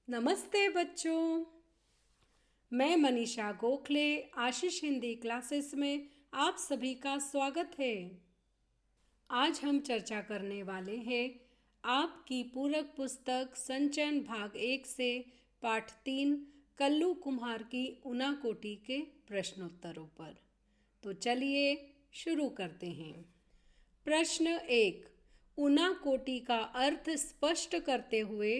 नमस्ते बच्चों। मैं मनीषा गोखले आशीष हिंदी क्लासेस में आप सभी का स्वागत है। आज हम चर्चा करने वाले हैं आपकी पूरक पुस्तक संचयन भाग 1 से पाठ 3 कल्लू कुम्हार की ऊनाकोटी के प्रश्नोत्तरों पर। तो चलिए शुरू करते हैं। प्रश्न 1। ऊनाकोटी का अर्थ स्पष्ट करते हुए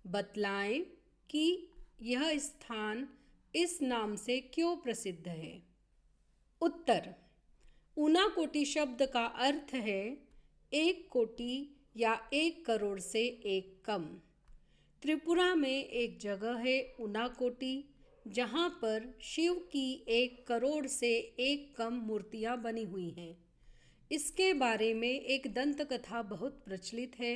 बतलाएं कि यह स्थान इस नाम से क्यों प्रसिद्ध है। उत्तर। ऊनाकोटी शब्द का अर्थ है 1 कोटि या 1 करोड़ से एक कम। त्रिपुरा में एक जगह है ऊनाकोटी जहाँ पर शिव की 1 करोड़ से एक कम मूर्तियाँ बनी हुई हैं। इसके बारे में एक दंत कथा बहुत प्रचलित है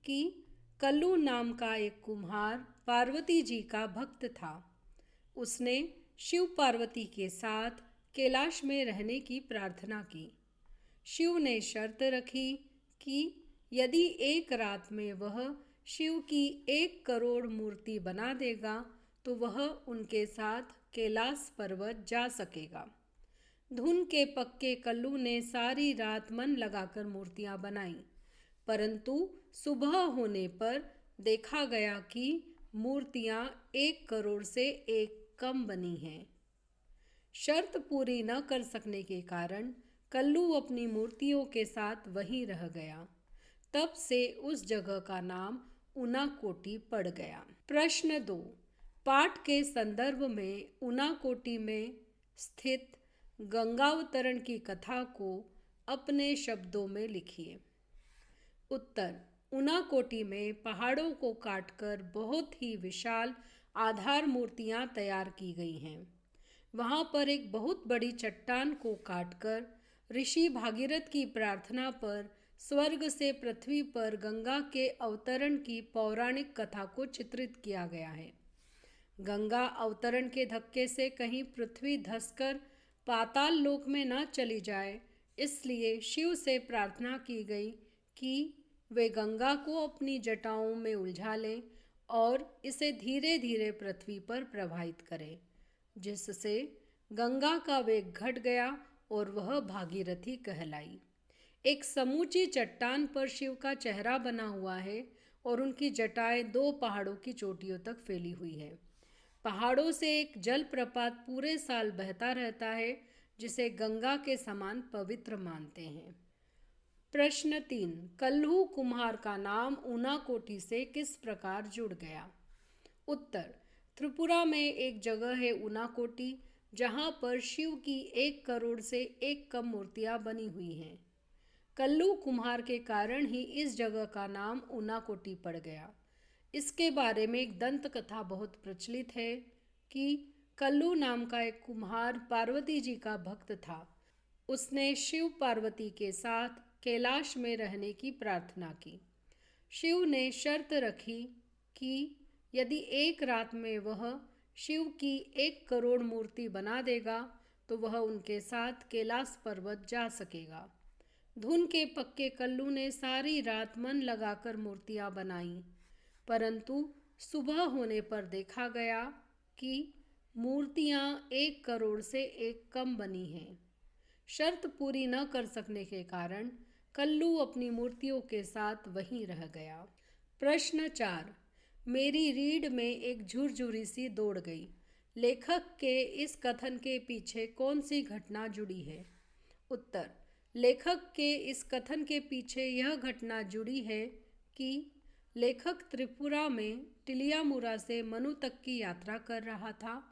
कि कल्लू नाम का एक कुम्हार पार्वती जी का भक्त था। उसने शिव पार्वती के साथ कैलाश में रहने की प्रार्थना की। शिव ने शर्त रखी कि यदि एक रात में वह शिव की 1 करोड़ मूर्ति बना देगा तो वह उनके साथ कैलाश पर्वत जा सकेगा। धुन के पक्के कल्लू ने सारी रात मन लगाकर मूर्तियां बनाई, परंतु सुबह होने पर देखा गया कि मूर्तियां 1 करोड़ से एक कम बनी हैं। शर्त पूरी न कर सकने के कारण कल्लू अपनी मूर्तियों के साथ वहीं रह गया। तब से उस जगह का नाम ऊनाकोटी पड़ गया। प्रश्न 2। पाठ के संदर्भ में ऊनाकोटी में स्थित गंगावतरण की कथा को अपने शब्दों में लिखिए। उत्तर। ऊनाकोटी में पहाड़ों को काटकर बहुत ही विशाल आधार मूर्तियां तैयार की गई हैं। वहां पर एक बहुत बड़ी चट्टान को काटकर ऋषि भागीरथ की प्रार्थना पर स्वर्ग से पृथ्वी पर गंगा के अवतरण की पौराणिक कथा को चित्रित किया गया है। गंगा अवतरण के धक्के से कहीं पृथ्वी धंसकर पाताल लोक में न चली जाए, इसलिए शिव से प्रार्थना की गई कि वे गंगा को अपनी जटाओं में उलझा लें और इसे धीरे धीरे पृथ्वी पर प्रवाहित करें, जिससे गंगा का वेग घट गया और वह भागीरथी कहलाई। एक समूची चट्टान पर शिव का चेहरा बना हुआ है और उनकी जटाएं 2 पहाड़ों की चोटियों तक फैली हुई है। पहाड़ों से एक जलप्रपात पूरे साल बहता रहता है, जिसे गंगा के समान पवित्र मानते हैं। प्रश्न 3। कल्लू कुम्हार का नाम ऊनाकोटी से किस प्रकार जुड़ गया। उत्तर। त्रिपुरा में एक जगह है ऊनाकोटी जहाँ पर शिव की 1 करोड़ से एक कम मूर्तियाँ बनी हुई हैं। कल्लू कुम्हार के कारण ही इस जगह का नाम ऊनाकोटी पड़ गया। इसके बारे में एक दंत कथा बहुत प्रचलित है कि कल्लू नाम का एक कुम्हार पार्वती जी का भक्त था। उसने शिव पार्वती के साथ कैलाश में रहने की प्रार्थना की। शिव ने शर्त रखी कि यदि एक रात में वह शिव की 1 करोड़ मूर्ति बना देगा तो वह उनके साथ कैलाश पर्वत जा सकेगा। धुन के पक्के कल्लू ने सारी रात मन लगाकर मूर्तियां बनाई, परंतु सुबह होने पर देखा गया कि मूर्तियां 1 करोड़ से एक कम बनी हैं। शर्त पूरी न कर सकने के कारण कल्लू अपनी मूर्तियों के साथ वहीं रह गया। प्रश्न 4। मेरी रीढ़ में एक झुरझुरी सी दौड़ गई। लेखक के इस कथन के पीछे कौन सी घटना जुड़ी है। उत्तर। लेखक के इस कथन के पीछे यह घटना जुड़ी है कि लेखक त्रिपुरा में टिलियामुरा से मनु तक की यात्रा कर रहा था,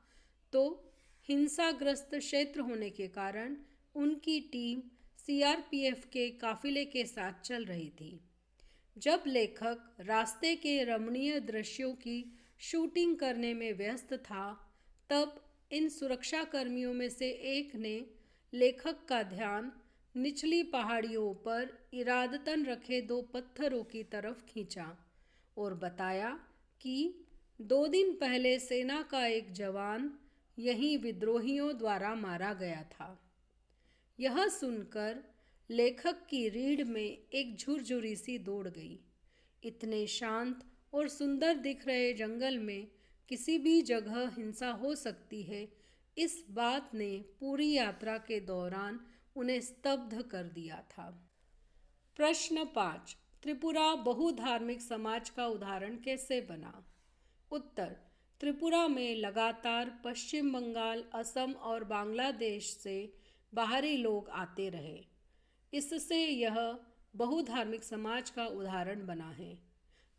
तो हिंसाग्रस्त क्षेत्र होने के कारण उनकी टीम सीआरपीएफ के काफिले के साथ चल रही थी। जब लेखक रास्ते के रमणीय दृश्यों की शूटिंग करने में व्यस्त था, तब इन सुरक्षा कर्मियों में से एक ने लेखक का ध्यान निचली पहाड़ियों पर इरादतन रखे 2 पत्थरों की तरफ खींचा और बताया कि 2 दिन पहले सेना का एक जवान यहीं विद्रोहियों द्वारा मारा गया था। यह सुनकर लेखक की रीढ़ में एक झुरझुरी सी दौड़ गई। इतने शांत और सुंदर दिख रहे जंगल में किसी भी जगह हिंसा हो सकती है, इस बात ने पूरी यात्रा के दौरान उन्हें स्तब्ध कर दिया था। प्रश्न 5। त्रिपुरा बहुधार्मिक समाज का उदाहरण कैसे बना? उत्तर। त्रिपुरा में लगातार पश्चिम बंगाल, असम और बांग्लादेश से बाहरी लोग आते रहे। इससे यह बहुधार्मिक समाज का उदाहरण बना है।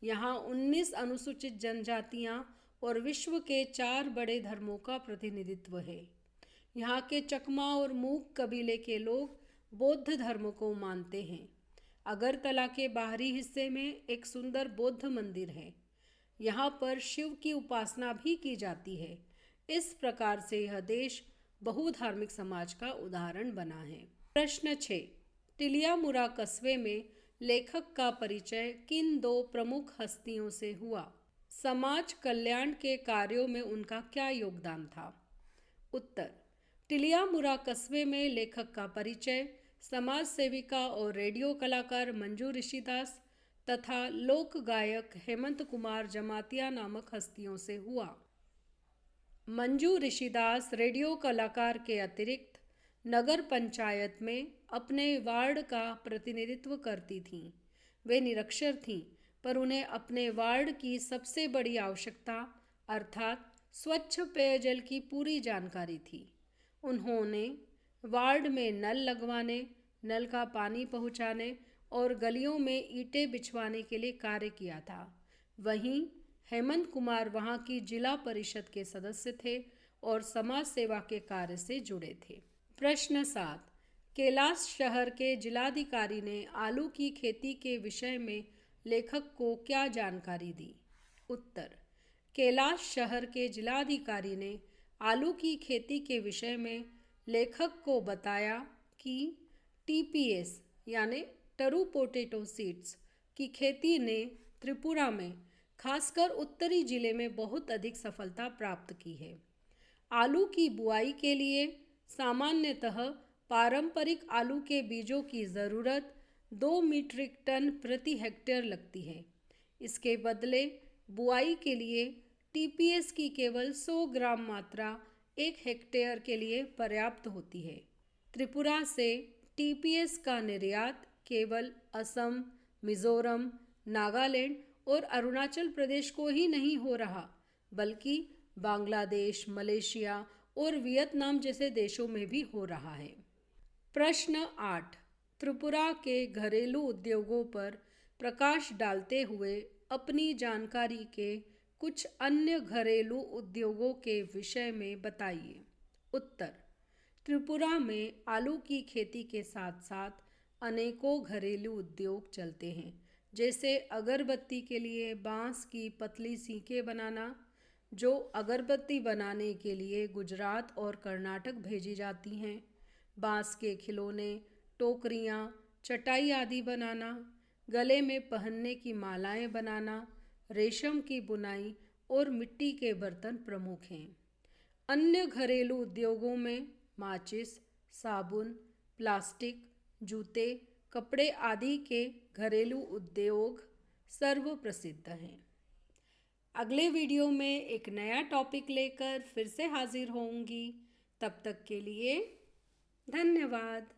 यहाँ 19 अनुसूचित जनजातियाँ और विश्व के 4 बड़े धर्मों का प्रतिनिधित्व है। यहाँ के चकमा और मूक कबीले के लोग बौद्ध धर्म को मानते हैं। अगरतला के बाहरी हिस्से में एक सुंदर बौद्ध मंदिर है। यहाँ पर शिव की उपासना भी की जाती है। इस प्रकार से यह देश बहुधार्मिक समाज का उदाहरण बना है। प्रश्न 6। टिलियामुरा कस्बे में लेखक का परिचय किन 2 प्रमुख हस्तियों से हुआ? समाज कल्याण के कार्यों में उनका क्या योगदान था? उत्तर। टिलियामुरा कस्बे में लेखक का परिचय समाज सेविका और रेडियो कलाकार मंजू ऋषिदास तथा लोक गायक हेमंत कुमार जमातिया नामक हस्तियों से हुआ। मंजू ऋषिदास रेडियो कलाकार के अतिरिक्त नगर पंचायत में अपने वार्ड का प्रतिनिधित्व करती थीं। वे निरक्षर थीं, पर उन्हें अपने वार्ड की सबसे बड़ी आवश्यकता अर्थात स्वच्छ पेयजल की पूरी जानकारी थी। उन्होंने वार्ड में नल लगवाने, नल का पानी पहुंचाने और गलियों में ईंटें बिछवाने के लिए कार्य किया था। वहीं हेमंत कुमार वहां की जिला परिषद के सदस्य थे और समाज सेवा के कार्य से जुड़े थे। प्रश्न 7। कैलाश शहर के जिलाधिकारी ने आलू की खेती के विषय में लेखक को क्या जानकारी दी? उत्तर। कैलाश शहर के जिलाधिकारी ने आलू की खेती के विषय में लेखक को बताया कि टीपीएस यानी टरू पोटैटो सीड्स की खेती ने त्रिपुरा में खासकर उत्तरी जिले में बहुत अधिक सफलता प्राप्त की है। आलू की बुआई के लिए सामान्यतः पारंपरिक आलू के बीजों की ज़रूरत 2 मीट्रिक टन प्रति हेक्टेयर लगती है। इसके बदले बुआई के लिए टीपीएस की केवल 100 ग्राम मात्रा 1 हेक्टेयर के लिए पर्याप्त होती है। त्रिपुरा से टीपीएस का निर्यात केवल असम, मिजोरम, नागालैंड और अरुणाचल प्रदेश को ही नहीं हो रहा, बल्कि बांग्लादेश, मलेशिया और वियतनाम जैसे देशों में भी हो रहा है। प्रश्न 8। त्रिपुरा के घरेलू उद्योगों पर प्रकाश डालते हुए अपनी जानकारी के कुछ अन्य घरेलू उद्योगों के विषय में बताइए। उत्तर। त्रिपुरा में आलू की खेती के साथ साथ अनेकों घरेलू उद्योग चलते हैं, जैसे अगरबत्ती के लिए बांस की पतली सीकें बनाना, जो अगरबत्ती बनाने के लिए गुजरात और कर्नाटक भेजी जाती हैं, बांस के खिलौने, टोकरियाँ, चटाई आदि बनाना, गले में पहनने की मालाएं बनाना, रेशम की बुनाई और मिट्टी के बर्तन प्रमुख हैं। अन्य घरेलू उद्योगों में माचिस, साबुन, प्लास्टिक, जूते, कपड़े आदि के घरेलू उद्योग सर्वप्रसिद्ध हैं। अगले वीडियो में एक नया टॉपिक लेकर फिर से हाजिर होंगी। तब तक के लिए धन्यवाद।